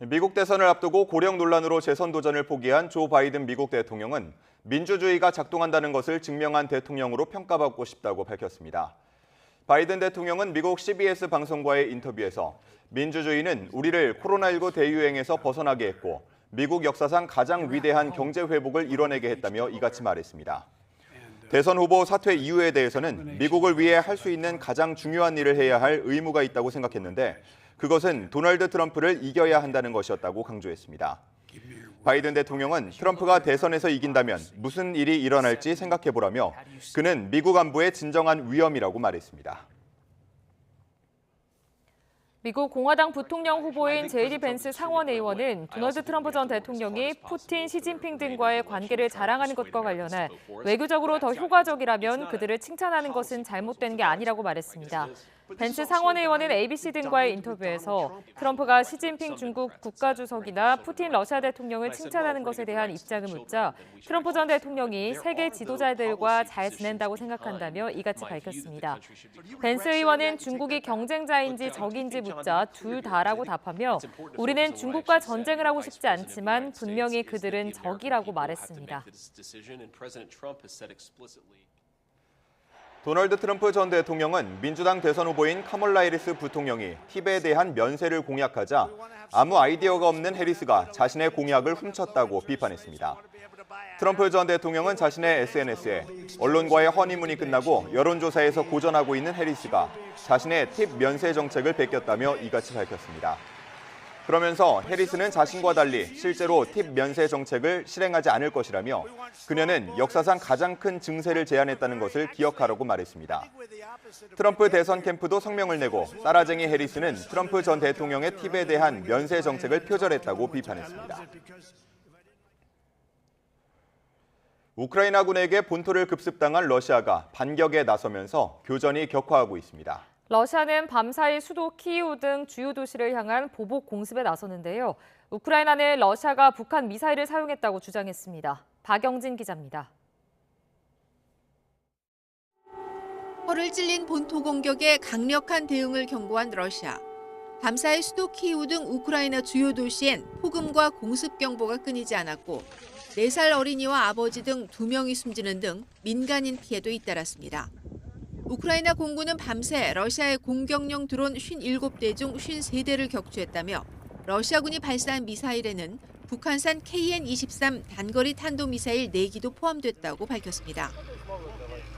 미국 대선을 앞두고 고령 논란으로 재선 도전을 포기한 조 바이든 미국 대통령은 민주주의가 작동한다는 것을 증명한 대통령으로 평가받고 싶다고 밝혔습니다. 바이든 대통령은 미국 CBS 방송과의 인터뷰에서 민주주의는 우리를 코로나19 대유행에서 벗어나게 했고 미국 역사상 가장 위대한 경제 회복을 이뤄내게 했다며 이같이 말했습니다. 대선 후보 사퇴 이유에 대해서는 미국을 위해 할 수 있는 가장 중요한 일을 해야 할 의무가 있다고 생각했는데 그것은 도널드 트럼프를 이겨야 한다는 것이었다고 강조했습니다. 바이든 대통령은 트럼프가 대선에서 이긴다면 무슨 일이 일어날지 생각해보라며 그는 미국 안보의 진정한 위험이라고 말했습니다. 미국 공화당 부통령 후보인 제이디 벤스 상원 의원은 도널드 트럼프 전 대통령이 푸틴, 시진핑 등과의 관계를 자랑하는 것과 관련해 외교적으로 더 효과적이라면 그들을 칭찬하는 것은 잘못된 게 아니라고 말했습니다. 벤스 상원 의원은 ABC 등과의 인터뷰에서 트럼프가 시진핑 중국 국가주석이나 푸틴 러시아 대통령을 칭찬하는 것에 대한 입장을 묻자 트럼프 전 대통령이 세계 지도자들과 잘 지낸다고 생각한다며 이같이 밝혔습니다. 벤스 의원은 중국이 경쟁자인지 적인지 묻자 둘 다라고 답하며 우리는 중국과 전쟁을 하고 싶지 않지만 분명히 그들은 적이라고 말했습니다. 도널드 트럼프 전 대통령은 민주당 대선 후보인 카멀라 해리스 부통령이 팁에 대한 면세를 공약하자 아무 아이디어가 없는 해리스가 자신의 공약을 훔쳤다고 비판했습니다. 트럼프 전 대통령은 자신의 SNS에 언론과의 허니문이 끝나고 여론조사에서 고전하고 있는 해리스가 자신의 팁 면세 정책을 베꼈다며 이같이 밝혔습니다. 그러면서 해리스는 자신과 달리 실제로 팁 면세 정책을 실행하지 않을 것이라며 그녀는 역사상 가장 큰 증세를 제안했다는 것을 기억하라고 말했습니다. 트럼프 대선 캠프도 성명을 내고 따라쟁이 해리스는 트럼프 전 대통령의 팁에 대한 면세 정책을 표절했다고 비판했습니다. 우크라이나군에게 본토를 급습당한 러시아가 반격에 나서면서 교전이 격화하고 있습니다. 러시아는 밤사이 수도 키이우 등 주요 도시를 향한 보복 공습에 나섰는데요. 우크라이나는 러시아가 북한 미사일을 사용했다고 주장했습니다. 박영진 기자입니다. 허를 찔린 본토 공격에 강력한 대응을 경고한 러시아. 밤사이 수도 키이우 등 우크라이나 주요 도시엔 폭음과 공습 경보가 끊이지 않았고 4살 어린이와 아버지 등 2명이 숨지는 등 민간인 피해도 잇따랐습니다. 우크라이나 공군은 밤새 러시아의 공격용 드론 57대 중 53대를 격추했다며 러시아군이 발사한 미사일에는 북한산 KN-23 단거리 탄도미사일 4기도 포함됐다고 밝혔습니다.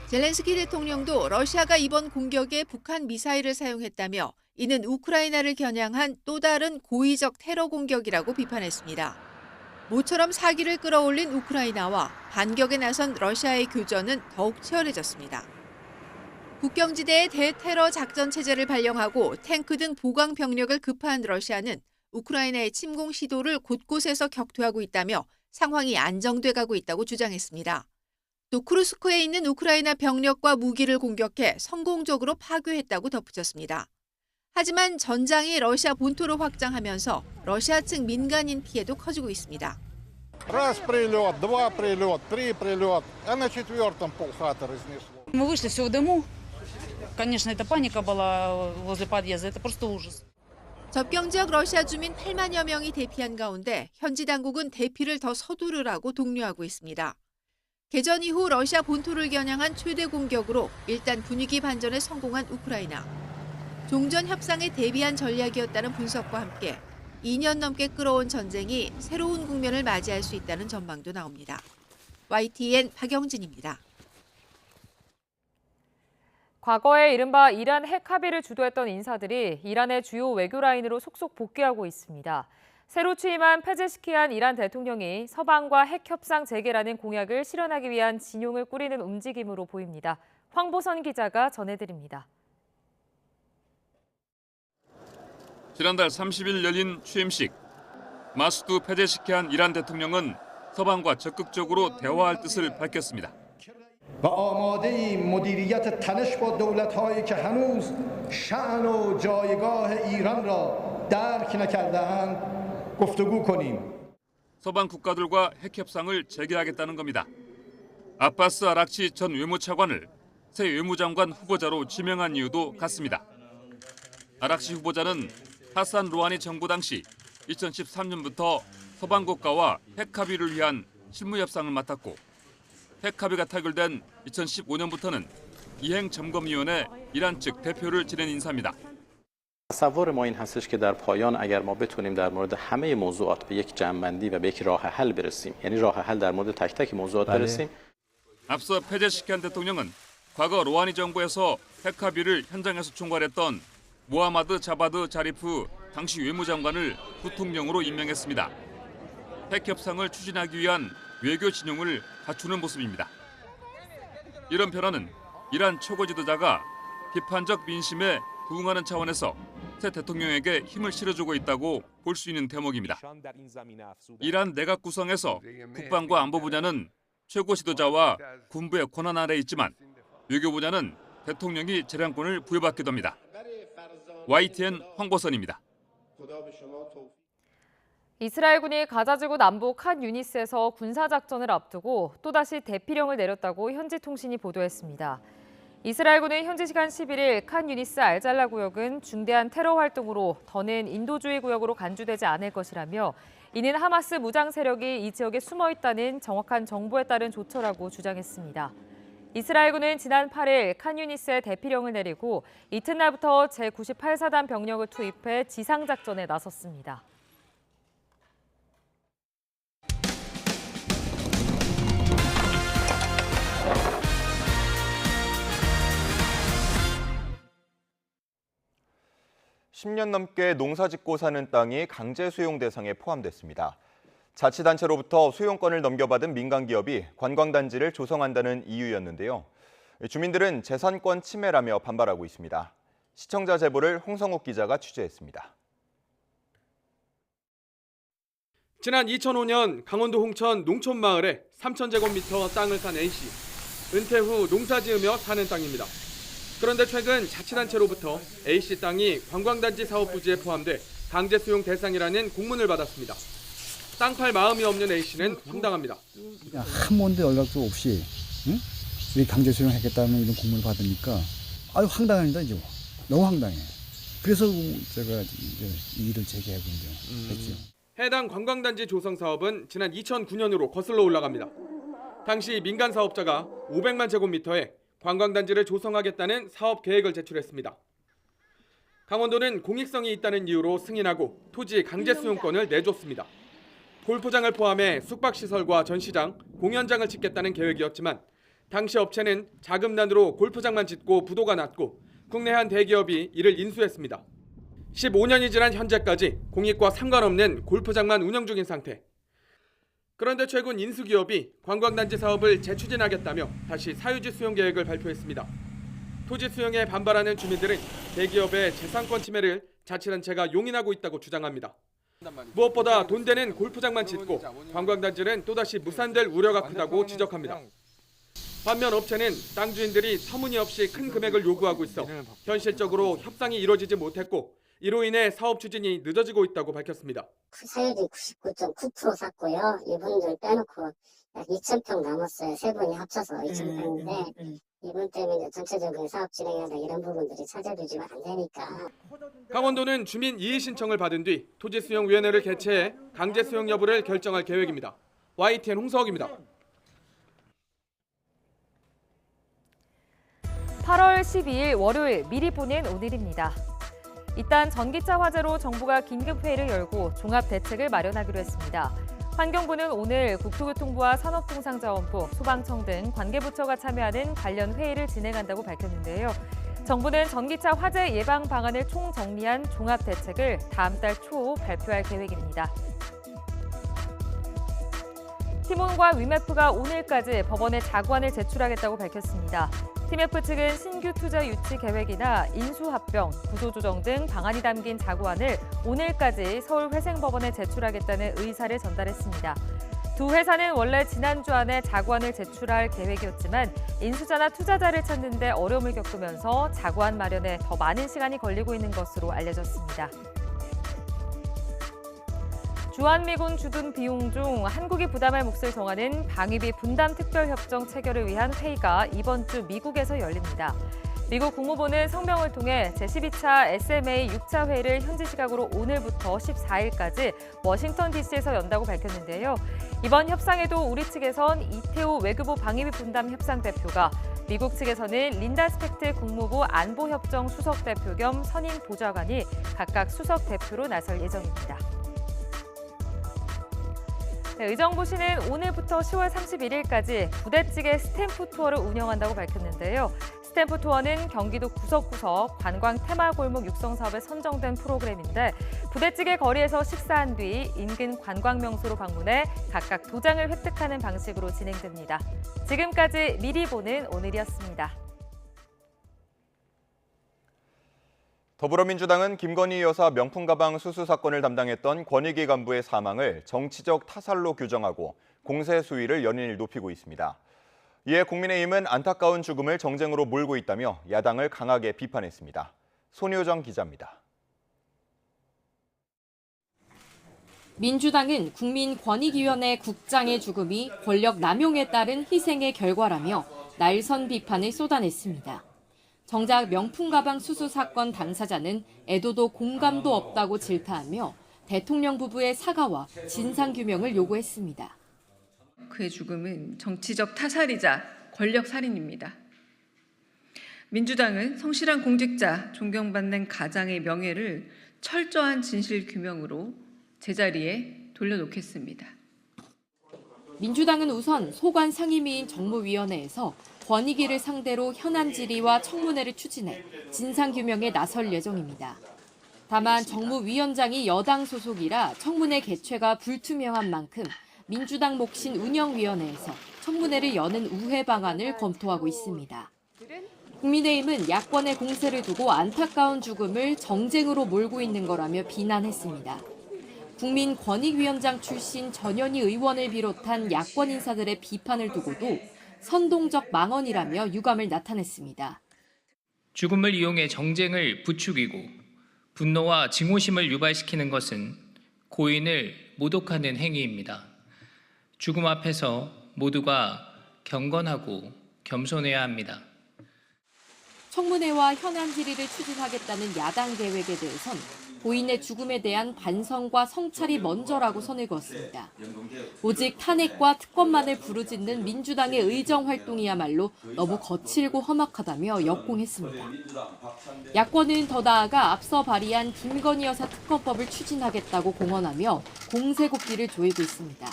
젤렌스키 대통령도 러시아가 이번 공격에 북한 미사일을 사용했다며 이는 우크라이나를 겨냥한 또 다른 고의적 테러 공격이라고 비판했습니다. 모처럼 사기를 끌어올린 우크라이나와 반격에 나선 러시아의 교전은 더욱 치열해졌습니다. 국경지대에 대테러 작전 체제를 발령하고 탱크 등 보강 병력을 급파한 러시아는 우크라이나의 침공 시도를 곳곳에서 격퇴하고 있다며 상황이 안정돼 가고 있다고 주장했습니다. 또 쿠르스크에 있는 우크라이나 병력과 무기를 공격해 성공적으로 파괴했다고 덧붙였습니다. 하지만 전장이 러시아 본토로 확장하면서 러시아 측 민간인 피해도 커지고 있습니다. Мы вышли, все в дыму. Конечно, это паника была возле подъезда. Это просто ужас. 접경 지역 러시아 주민 8만여 명이 대피한 가운데 현지 당국은 대피를 더 서두르라고 독려하고 있습니다. 개전 이후 러시아 본토를 겨냥한 최대 공격으로 일단 분위기 반전에 성공한 우크라이나. 종전 협상에 대비한 전략이었다는 분석과 함께 2년 넘게 끌어온 전쟁이 새로운 국면을 맞이할 수 있다는 전망도 나옵니다. YTN 박영진입니다. 과거에 이른바 이란 핵 합의를 주도했던 인사들이 이란의 주요 외교 라인으로 속속 복귀하고 있습니다. 새로 취임한 페제시키안 이란 대통령이 서방과 핵 협상 재개라는 공약을 실현하기 위한 진용을 꾸리는 움직임으로 보입니다. 황보선 기자가 전해드립니다. 지난달 30일 열린 취임식. 마수드 페제시키안 이란 대통령은 서방과 적극적으로 대화할 뜻을 밝혔습니다. و آماده‌ایم مدیریت تنش با دولت‌هایی که هنوز شأن و جایگاه ایران را درک نکرده‌اند گفتگو کنیم. 서방 국가들과 핵 협상을 재개하겠다는 겁니다. 아바스 아락치 전 외무차관을 새 외무장관 후보자로 지명한 이유도 같습니다. 아락치 후보자는 하산 로하니 정부 당시 2013년부터 서방 국가와 핵 합의를 위한 실무 협상을 맡았고 핵 합의가 타결된 2015년부터는 이행점검위원회 이란 측 대표를 지낸 인사입니다. تصور ما این هستش که در پایان اگر ما بتونیم در مورد همه موضوعات به یک جمع‌بندی و به یک راه حل برسیم یعنی راه حل در مورد تک تک موضوعات برسیم. 앞서 페제시키안 대통령은 과거 로하니 정부에서 핵 합의를 현장에서 총괄했던 모하마드 자바드 자리프 당시 외무장관을 부통령으로 임명했습니다. 핵 협상을 추진하기 위한 외교 진용을 갖추는 모습입니다. 이런 변화는 이란 최고 지도자가 비판적 민심에 부응하는 차원에서 새 대통령에게 힘을 실어주고 있다고 볼 수 있는 대목입니다. 이란 내각 구성에서 국방과 안보 분야는 최고 지도자와 군부의 권한 아래 있지만 외교 분야는 대통령이 재량권을 부여받게 됩니다. YTN 황보선입니다. 이스라엘군이 가자지구 남부 칸 유니스에서 군사작전을 앞두고 또다시 대피령을 내렸다고 현지 통신이 보도했습니다. 이스라엘군은 현지 시간 11일 칸 유니스 알잘라 구역은 중대한 테러 활동으로 더는 인도주의 구역으로 간주되지 않을 것이라며 이는 하마스 무장 세력이 이 지역에 숨어 있다는 정확한 정보에 따른 조처라고 주장했습니다. 이스라엘군은 지난 8일 칸 유니스에 대피령을 내리고 이튿날부터 제98사단 병력을 투입해 지상작전에 나섰습니다. (10년) 넘게 농사짓고 사는 땅이 강제 수용 대상에 포함됐습니다. 자치단체로부터 수용권을 넘겨받은 민간기업이 관광단지를 조성한다는 이유였는데요. 주민들은 재산권 침해라며 반발하고 있습니다. 시청자 제보를 홍성욱 기자가 취재했습니다. 지난 2005년 강원도 홍천 농촌마을에 3,000제곱미터 땅을 산 A씨. 은퇴 후 농사 지으며 사는 땅입니다. 그런데 최근 자치단체로부터 A씨 땅이 관광단지 사업 부지에 포함돼 강제 수용 대상이라는 공문을 받았습니다. 땅 팔 마음이 없는 A씨는 황당합니다. 한 번도 연락도 없이 응? 왜 강제 수용하겠다는 이런 공문을 받으니까 아유 황당합니다. 이제 너무 황당해. 그래서 제가 이제 이 일을 제기하고 이제 했죠. 해당 관광단지 조성 사업은 지난 2009년으로 거슬러 올라갑니다. 당시 민간 사업자가 500만 제곱미터의 관광단지를 조성하겠다는 사업 계획을 제출했습니다. 강원도는 공익성이 있다는 이유로 승인하고 토지 강제 수용권을 내줬습니다. 골프장을 포함해 숙박시설과 전시장, 공연장을 짓겠다는 계획이었지만 당시 업체는 자금난으로 골프장만 짓고 부도가 났고 국내 한 대기업이 이를 인수했습니다. 15년이 지난 현재까지 공익과 상관없는 골프장만 운영 중인 상태. 그런데 최근 인수기업이 관광단지 사업을 재추진하겠다며 다시 사유지 수용 계획을 발표했습니다. 토지 수용에 반발하는 주민들은 대기업의 재산권 침해를 자치단체가 용인하고 있다고 주장합니다. 무엇보다 돈 되는 골프장만 짓고 관광단지는 또다시 무산될 우려가 크다고 지적합니다. 반면 업체는 땅 주인들이 터무니없이 큰 금액을 요구하고 있어 현실적으로 협상이 이루어지지 못했고 이로 인해 사업 추진이 늦어지고 있다고 밝혔습니다. 사유지 99.9% 샀고요. 이분들 빼놓고 약 2,000평 남았어요. 세 분이 합쳐서 2,000평인데 이분 때문에 전체적인 사업 진행하다 이런 부분들이 차질 유지가 안 되니까. 강원도는 주민 이의 신청을 받은 뒤 토지수용위원회를 개최해 강제 수용 여부를 결정할 계획입니다. YTN 홍석입니다. 8월 12일 월요일 미리 보낸 오늘입니다. 일단 전기차 화재로 정부가 긴급회의를 열고 종합대책을 마련하기로 했습니다. 환경부는 오늘 국토교통부와 산업통상자원부, 소방청 등 관계부처가 참여하는 관련 회의를 진행한다고 밝혔는데요. 정부는 전기차 화재 예방 방안을 총정리한 종합대책을 다음 달 초 발표할 계획입니다. 티몬과 위메프가 오늘까지 법원에 자구안을 제출하겠다고 밝혔습니다. 티메프 측은 신규 투자 유치 계획이나 인수합병, 구조조정 등 방안이 담긴 자구안을 오늘까지 서울회생법원에 제출하겠다는 의사를 전달했습니다. 두 회사는 원래 지난주 안에 자구안을 제출할 계획이었지만 인수자나 투자자를 찾는 데 어려움을 겪으면서 자구안 마련에 더 많은 시간이 걸리고 있는 것으로 알려졌습니다. 주한미군 주둔 비용 중 한국이 부담할 몫을 정하는 방위비 분담 특별협정 체결을 위한 회의가 이번 주 미국에서 열립니다. 미국 국무부는 성명을 통해 제12차 SMA 6차 회의를 현지 시각으로 오늘부터 14일까지 워싱턴 DC에서 연다고 밝혔는데요. 이번 협상에도 우리 측에선 이태우 외교부 방위비 분담 협상 대표가, 미국 측에서는 린다 스펙트 국무부 안보협정 수석 대표 겸 선임 보좌관이 각각 수석 대표로 나설 예정입니다. 의정부시는 오늘부터 10월 31일까지 부대찌개 스탬프 투어를 운영한다고 밝혔는데요. 스탬프 투어는 경기도 구석구석 관광 테마 골목 육성 사업에 선정된 프로그램인데 부대찌개 거리에서 식사한 뒤 인근 관광 명소로 방문해 각각 도장을 획득하는 방식으로 진행됩니다. 지금까지 미리 보는 오늘이었습니다. 더불어민주당은 김건희 여사 명품 가방 수수 사건을 담당했던 권익위 간부의 사망을 정치적 타살로 규정하고 공세 수위를 연일 높이고 있습니다. 이에 국민의힘은 안타까운 죽음을 정쟁으로 몰고 있다며 야당을 강하게 비판했습니다. 손효정 기자입니다. 민주당은 국민권익위원회 국장의 죽음이 권력 남용에 따른 희생의 결과라며 날선 비판을 쏟아냈습니다. 정작 명품 가방 수수 사건 당사자는 애도도 공감도 없다고 질타하며 대통령 부부의 사과와 진상규명을 요구했습니다. 그의 죽음은 정치적 타살이자 권력살인입니다. 민주당은 성실한 공직자, 존경받는 가장의 명예를 철저한 진실규명으로 제자리에 돌려놓겠습니다. 민주당은 우선 소관 상임위인 정무위원회에서 권익위를 상대로 현안 질의와 청문회를 추진해 진상규명에 나설 예정입니다. 다만 정무위원장이 여당 소속이라 청문회 개최가 불투명한 만큼 민주당 몫인 운영위원회에서 청문회를 여는 우회 방안을 검토하고 있습니다. 국민의힘은 야권의 공세를 두고 안타까운 죽음을 정쟁으로 몰고 있는 거라며 비난했습니다. 국민권익위원장 출신 전현희 의원을 비롯한 야권 인사들의 비판을 두고도 선동적 망언이라며 유감을 나타냈습니다. 죽음을 이용해 정쟁을 부추기고 분노와 증오심을 유발시키는 것은 고인을 모독하는 행위입니다. 죽음 앞에서 모두가 경건하고 겸손해야 합니다. 청문회와 현안 질의를 추진하겠다는 야당 계획에 대해선 고인의 죽음에 대한 반성과 성찰이 먼저라고 선을 그었습니다. 오직 탄핵과 특검만을 부르짖는 민주당의 의정 활동이야말로 너무 거칠고 험악하다며 역공했습니다. 야권은 더 나아가 앞서 발의한 김건희 여사 특검법을 추진하겠다고 공언하며 공세곡기를 조이고 있습니다.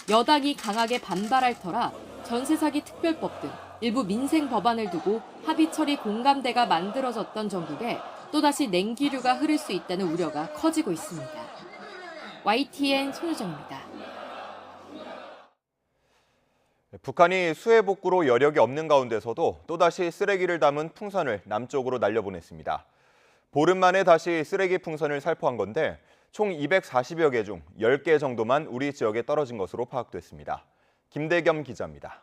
여당이 강하게 반발할 터라 전세 사기 특별법 등 일부 민생 법안을 두고 합의 처리 공감대가 만들어졌던 전국에 또다시 냉기류가 흐를 수 있다는 우려가 커지고 있습니다. YTN 손유정입니다. 북한이 수해 복구로 여력이 없는 가운데서도 또다시 쓰레기를 담은 풍선을 남쪽으로 날려보냈습니다. 보름 만에 다시 쓰레기 풍선을 살포한 건데 총 240여 개 중 10개 정도만 우리 지역에 떨어진 것으로 파악됐습니다. 김대겸 기자입니다.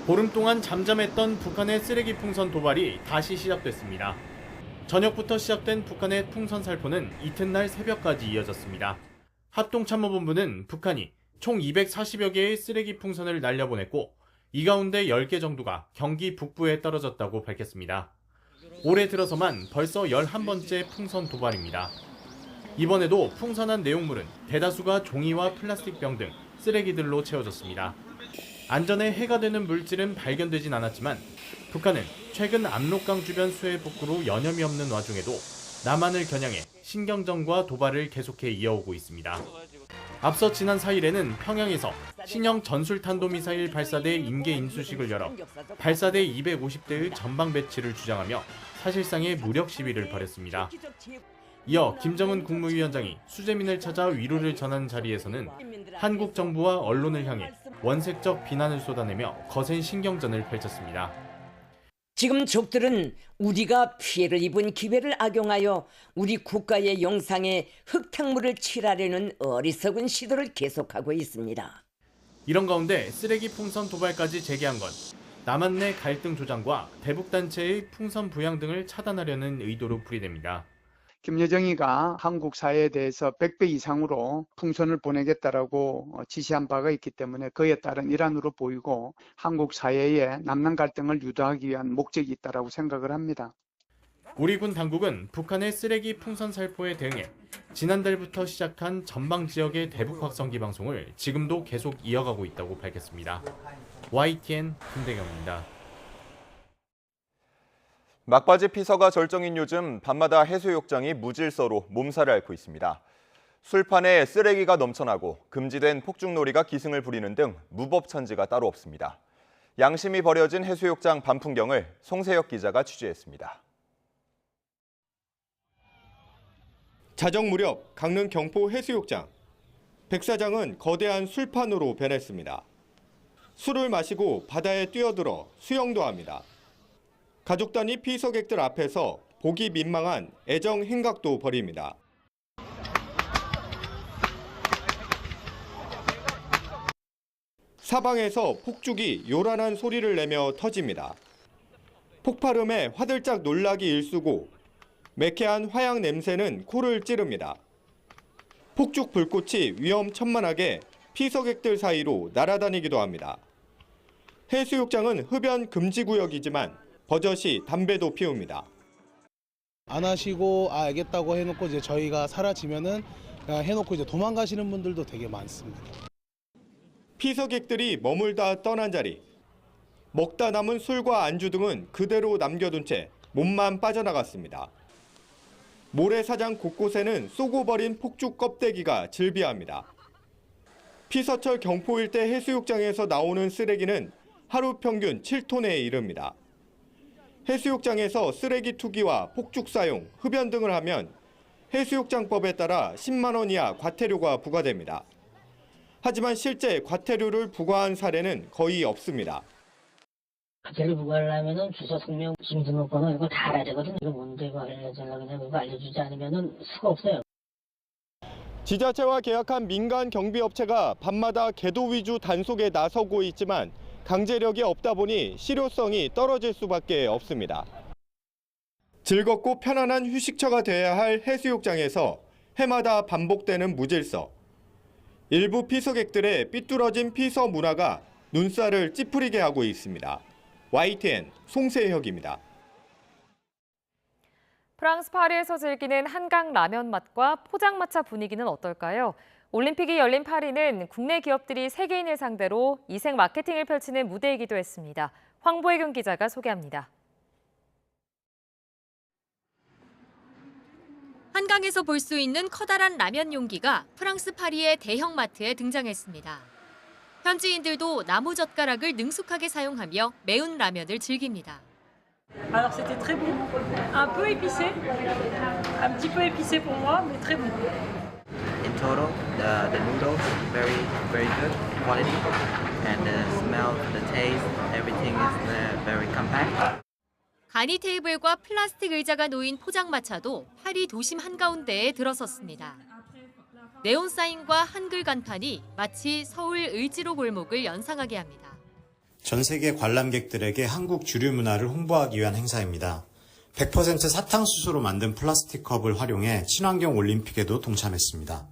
보름 동안 잠잠했던 북한의 쓰레기 풍선 도발이 다시 시작됐습니다. 저녁부터 시작된 북한의 풍선 살포는 이튿날 새벽까지 이어졌습니다. 합동참모본부는 북한이 총 240여 개의 쓰레기 풍선을 날려보냈고 이 가운데 10개 정도가 경기 북부에 떨어졌다고 밝혔습니다. 올해 들어서만 벌써 11번째 풍선 도발입니다. 이번에도 풍선한 내용물은 대다수가 종이와 플라스틱 병 등 쓰레기들로 채워졌습니다. 안전에 해가 되는 물질은 발견되진 않았지만 북한은 최근 압록강 주변 수해 복구로 여념이 없는 와중에도 남한을 겨냥해 신경전과 도발을 계속해 이어오고 있습니다. 앞서 지난 4일에는 평양에서 신형 전술탄도미사일 발사대 임계 인수식을 열어 발사대 250대의 전방 배치를 주장하며 사실상의 무력 시위를 벌였습니다. 이어 김정은 국무위원장이 수재민을 찾아 위로를 전한 자리에서는 한국 정부와 언론을 향해 원색적 비난을 쏟아내며 거센 신경전을 펼쳤습니다. 지금 적들은 우리가 피해를 입은 기회를 악용하여 우리 국가의 영상에 흙탕물을 칠하려는 어리석은 시도를 계속하고 있습니다. 이런 가운데 쓰레기 풍선 도발까지 제기한 건 남한 내 갈등 조장과 대북단체의 풍선 부양 등을 차단하려는 의도로 풀이됩니다. 김여정이가 한국 사회에 대해서 100배 이상으로 풍선을 보내겠다라고 지시한 바가 있기 때문에 그에 따른 일환으로 보이고 한국 사회에 남남 갈등을 유도하기 위한 목적이 있다고 생각을 합니다. 우리 군 당국은 북한의 쓰레기 풍선 살포에 대응해 지난달부터 시작한 전방 지역의 대북 확성기 방송을 지금도 계속 이어가고 있다고 밝혔습니다. YTN 김대겸입니다. 막바지 피서가 절정인 요즘 밤마다 해수욕장이 무질서로 몸살을 앓고 있습니다. 술판에 쓰레기가 넘쳐나고 금지된 폭죽놀이가 기승을 부리는 등 무법천지가 따로 없습니다. 양심이 버려진 해수욕장 밤 풍경을 송세혁 기자가 취재했습니다. 자정 무렵 강릉 경포 해수욕장. 백사장은 거대한 술판으로 변했습니다. 술을 마시고 바다에 뛰어들어 수영도 합니다. 가족 단위 피서객들 앞에서 보기 민망한 애정 행각도 벌입니다. 사방에서 폭죽이 요란한 소리를 내며 터집니다. 폭발음에 화들짝 놀라기 일쑤고 매캐한 화약 냄새는 코를 찌릅니다. 폭죽 불꽃이 위험천만하게 피서객들 사이로 날아다니기도 합니다. 해수욕장은 흡연 금지 구역이지만 버젓이 담배도 피웁니다. 안 하시고 알겠다고 해놓고 이제 저희가 사라지면은 그냥 해놓고 이제 도망가시는 분들도 되게 많습니다. 피서객들이 머물다 떠난 자리. 먹다 남은 술과 안주 등은 그대로 남겨둔 채 몸만 빠져나갔습니다. 모래사장 곳곳에는 쏘고 버린 폭죽 껍데기가 즐비합니다. 피서철 경포 일대 해수욕장에서 나오는 쓰레기는 하루 평균 7톤에 이릅니다. 해수욕장에서 쓰레기 투기와 폭죽 사용, 흡연 등을 하면 해수욕장법에 따라 10만 원 이하 과태료가 부과됩니다. 하지만 실제 과태료를 부과한 사례는 거의 없습니다. 가제를 부과하려면은 주소 성명, 주민등록번호 이거 다 알아야 되거든요. 이거 뭔데 이거 알려주려고 그냥 이거 알려주지 않으면은 수가 없어요. 지자체와 계약한 민간 경비업체가 밤마다 계도 위주 단속에 나서고 있지만 강제력이 없다 보니 실효성이 떨어질 수밖에 없습니다. 즐겁고 편안한 휴식처가 돼야 할 해수욕장에서 해마다 반복되는 무질서. 일부 피서객들의 삐뚤어진 피서 문화가 눈살을 찌푸리게 하고 있습니다. YTN 송세혁입니다. 프랑스 파리에서 즐기는 한강 라면 맛과 포장마차 분위기는 어떨까요? 올림픽이 열린 파리는 국내 기업들이 세계인을 상대로 이색 마케팅을 펼치는 무대이기도 했습니다. 황보혜경 기자가 소개합니다. 한강에서 볼 수 있는 커다란 라면 용기가 프랑스 파리의 대형 마트에 등장했습니다. 현지인들도 나무 젓가락을 능숙하게 사용하며 매운 라면을 즐깁니다. Alors c'était très bon, un peu épicé, un petit peu épicé pour moi, mais très bon. In total, the noodles very good quality, and the smell, the taste, everything is very compact. 간이 테이블과 플라스틱 의자가 놓인 포장마차도 파리 도심 한가운데에 들어섰습니다. 네온 사인과 한글 간판이 마치 서울 을지로 골목을 연상하게 합니다. 전 세계 관람객들에게 한국 주류 문화를 홍보하기 위한 행사입니다. 100% 사탕수수로 만든 플라스틱 컵을 활용해 친환경 올림픽에도 동참했습니다.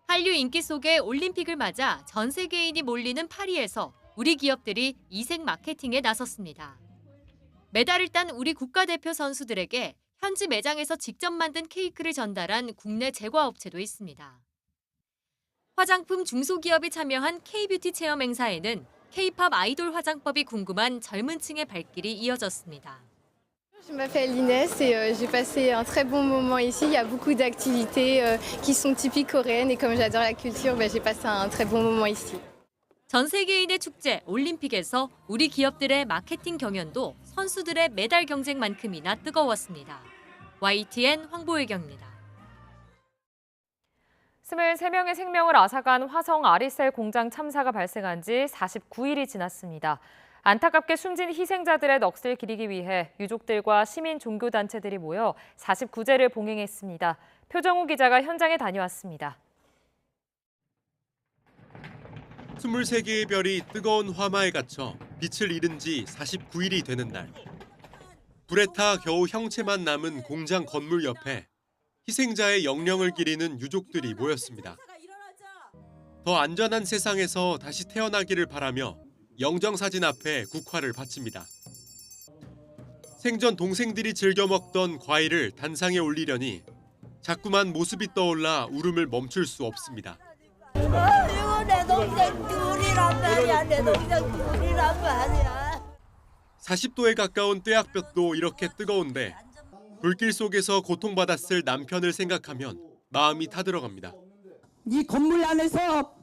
한류 인기 속에 올림픽을 맞아 전 세계인이 몰리는 파리에서 우리 기업들이 이색 마케팅에 나섰습니다. 메달을 딴 우리 국가대표 선수들에게 현지 매장에서 직접 만든 케이크를 전달한 국내 제과업체도 있습니다. 화장품 중소기업이 참여한 K-뷰티 체험 행사에는 K-팝 아이돌 화장법이 궁금한 젊은 층의 발길이 이어졌습니다. Je m'appelle Inès et j'ai passé un très bon moment ici. Il y a beaucoup d'activités qui sont typiques coréennes et comme j'adore la culture, j'ai passé un très bon moment ici. 전 세계인의 축제 올림픽에서 우리 기업들의 마케팅 경연도 선수들의 메달 경쟁만큼이나 뜨거웠습니다. YTN 황보혜경입니다. 23명의 생명을 앗아간 화성 아리셀 공장 참사가 발생한 지 49일이 지났습니다. 안타깝게 숨진 희생자들의 넋을 기리기 위해 유족들과 시민 종교단체들이 모여 49제를 봉행했습니다. 표정우 기자가 현장에 다녀왔습니다. 23개의 별이 뜨거운 화마에 갇혀 빛을 잃은 지 49일이 되는 날. 불에 타 겨우 형체만 남은 공장 건물 옆에 희생자의 영령을 기리는 유족들이 모였습니다. 더 안전한 세상에서 다시 태어나기를 바라며 영정사진 앞에 국화를 바칩니다. 생전 동생들이 즐겨 먹던 과일을 단상에 올리려니 자꾸만 모습이 떠올라 울음을 멈출 수 없습니다. 이거 내 동생 둘이란 말이야. 내 동생 둘이란 말이야. 40도에 가까운 뙤약볕도 이렇게 뜨거운데 불길 속에서 고통받았을 남편을 생각하면 마음이 타들어갑니다. 이 건물 안에서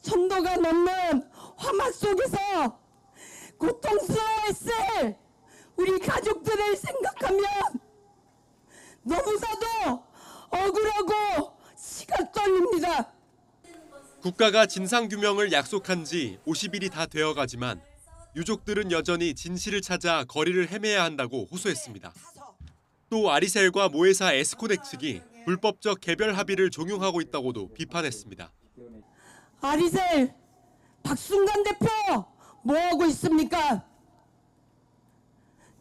1000도가 넘는 화마 속에서 고통스러워했을 우리 가족들을 생각하면 너무나도 억울하고 치가 떨립니다. 국가가 진상규명을 약속한 지 50일이 다 되어가지만 유족들은 여전히 진실을 찾아 거리를 헤매야 한다고 호소했습니다. 또 아리셀과 모회사 에스코넥 측이 불법적 개별 합의를 종용하고 있다고도 비판했습니다. 아리셀, 박순간 대표 뭐하고 있습니까?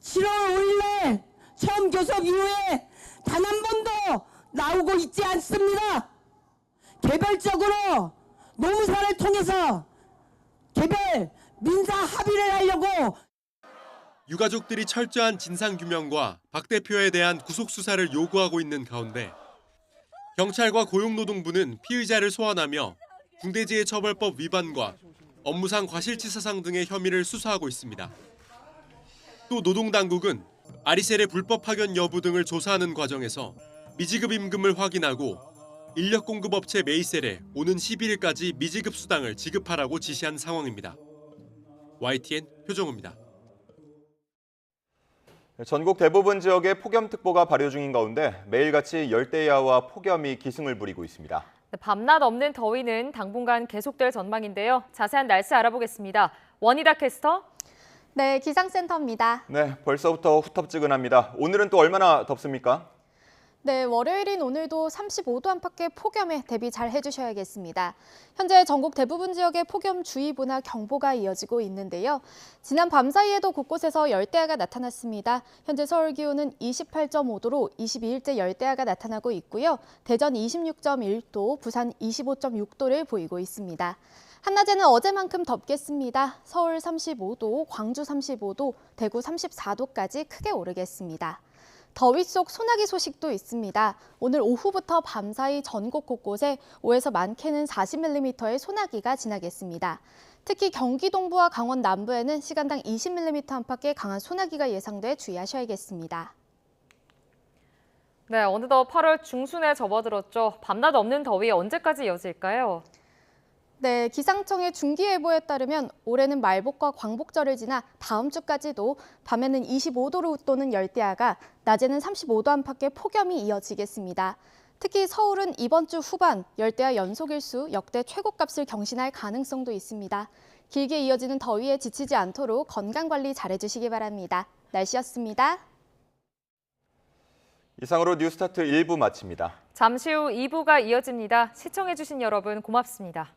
7월 5일날 처음 교섭 이후에 단 한 번도 나오고 있지 않습니다. 개별적으로 노무사를 통해서 개별 민사 합의를 하려고. 유가족들이 철저한 진상규명과 박 대표에 대한 구속수사를 요구하고 있는 가운데 경찰과 고용노동부는 피의자를 소환하며 중대재해처벌법 위반과 업무상 과실치사상 등의 혐의를 수사하고 있습니다. 또 노동당국은 아리셀의 불법 파견 여부 등을 조사하는 과정에서 미지급 임금을 확인하고 인력공급업체 메이셀에 오는 11일까지 미지급 수당을 지급하라고 지시한 상황입니다. YTN 표정우입니다. 전국 대부분 지역에 폭염특보가 발효 중인 가운데 매일같이 열대야와 폭염이 기승을 부리고 있습니다. 밤낮 없는 더위는 당분간 계속될 전망인데요. 자세한 날씨 알아보겠습니다. 원희다 캐스터. 네, 기상센터입니다. 네, 벌써부터 후텁지근합니다. 오늘은 또 얼마나 덥습니까? 네, 월요일인 오늘도 35도 안팎의 폭염에 대비 잘 해주셔야겠습니다. 현재 전국 대부분 지역에 폭염주의보나 경보가 이어지고 있는데요. 지난 밤 사이에도 곳곳에서 열대야가 나타났습니다. 현재 서울 기온은 28.5도로 22일째 열대야가 나타나고 있고요. 대전 26.1도, 부산 25.6도를 보이고 있습니다. 한낮에는 어제만큼 덥겠습니다. 서울 35도, 광주 35도, 대구 34도까지 크게 오르겠습니다. 더위 속 소나기 소식도 있습니다. 오늘 오후부터 밤사이 전국 곳곳에 5에서 많게는 40mm의 소나기가 지나겠습니다. 특히 경기 동부와 강원 남부에는 시간당 20mm 안팎의 강한 소나기가 예상돼 주의하셔야겠습니다. 네, 어느덧 8월 중순에 접어들었죠. 밤낮 없는 더위 언제까지 이어질까요? 네, 기상청의 중기예보에 따르면 올해는 말복과 광복절을 지나 다음 주까지도 밤에는 25도를 웃도는 열대야가 낮에는 35도 안팎의 폭염이 이어지겠습니다. 특히 서울은 이번 주 후반 열대야 연속일수 역대 최고값을 경신할 가능성도 있습니다. 길게 이어지는 더위에 지치지 않도록 건강관리 잘해주시기 바랍니다. 날씨였습니다. 이상으로 뉴스타트 1부 마칩니다. 잠시 후 2부가 이어집니다. 시청해주신 여러분 고맙습니다.